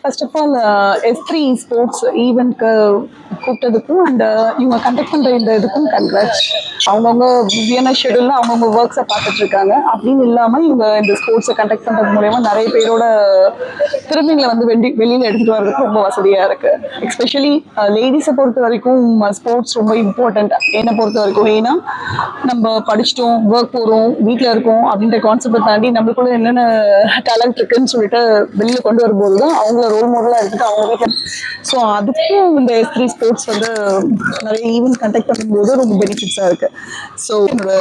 First of all S3 sports ஈவெண்ட்க்கு கூப்பிட்டதுக்கும் and இவங்க கண்டக்ட் பண்ணுற இந்த இதுக்கும் கங்க்ராட்ஸ். அவங்கவுங்க பிஸியான ஷெடியூலில் அவங்கவுங்க ஒர்க்ஸை பார்த்துட்டு இருக்காங்க. அப்படின்னு இல்லாமல் இவங்க இந்த ஸ்போர்ட்ஸை கண்டக்ட் பண்ணுறது மூலயமா நிறைய பேரோட திறமைகளை வந்து வெளியில் எடுத்துகிட்டு வர்றதுக்கு ரொம்ப வசதியாக இருக்குது. எஸ்பெஷலி லேடிஸை பொறுத்த வரைக்கும் ஸ்போர்ட்ஸ் ரொம்ப இம்பார்ட்டண்ட் என்னை பொறுத்த வரைக்கும். ஏன்னா நம்ம படிச்சிட்டோம், ஒர்க் போகிறோம், வீட்டில் இருக்கோம் அப்படின்ற கான்செப்டை தாண்டி நம்மளுக்குள்ள என்னென்ன டேலண்ட் இருக்குன்னு சொல்லிட்டு வெளியில் கொண்டு வரும்போது தான் அவங்கள ரோல் மாடலாக எடுத்துட்டு அவங்க வீட்டில். ஸோ அதுக்கும் இந்த S3 ஸ்போர்ட்ஸ் வந்து நிறைய ஈவெண்ட் கண்டக்ட் பண்ணும்போது ரொம்ப பெனிஃபிட்ஸாக இருக்குது. ஸோ என்னோட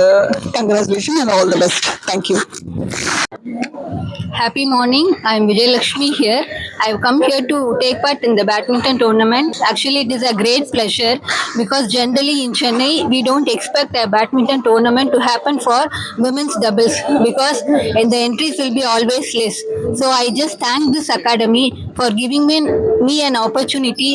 congratulation and all the best. Thank you. Happy morning. I am Vijay Lakshmi here. I have come here to take part in the badminton tournament. Actually, it is a great pleasure because generally in Chennai, we don't expect a badminton tournament to happen for women's doubles because the entries will be always less. So I just thank this academy for giving me an opportunity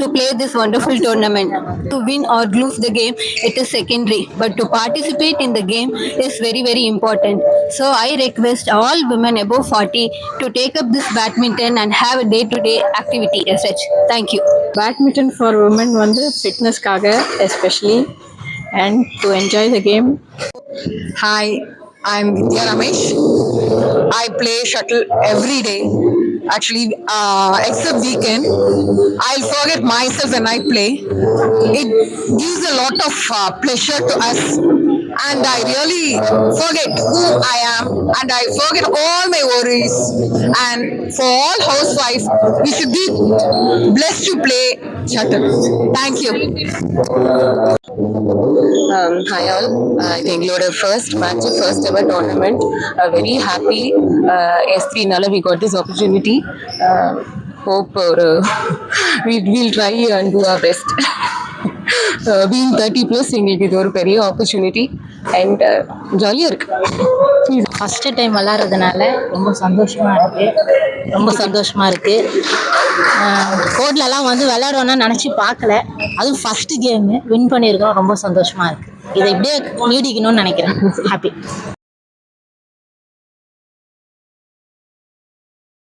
to play this wonderful tournament. To win or lose the game, it is secondary, but to participate in the game is very, very important. So I request all women above 40 to take up this badminton and have a day-to-day activity as such. Thank you. Badminton for women வந்து ஃபிட்னஸ்க்காக especially and to enjoy the game. Hi, I'm Vidya Ramesh. I play shuttle every day. Actually, except weekend, I'll forget myself when I play. It gives a lot of pleasure to us, and I really forget who I am, and I forget all my worries. And for all housewives, we should be blessed to play shuttle. Thank you. Hi all. எங்களோட first match, first ever tournament. Very happy. S3னால we got this opportunity. Hope we'll try and do our best. Being 30+ எங்களுக்கு இது ஒரு பெரிய opportunity and ஜாலியாக இருக்கு. First time விளாட்றதுனால ரொம்ப சந்தோஷமாக இருக்குது. கோர்ட்லலாம் வந்து விளையாடுவோன்னா நினச்சி பார்க்கல. அதுவும் ஃபஸ்ட்டு கேமு வின் பண்ணியிருக்கோம். ரொம்ப சந்தோஷமாக இருக்குது. இதை இப்படியே நீடிக்கணும்னு நினைக்கிறேன். ஹாப்பி.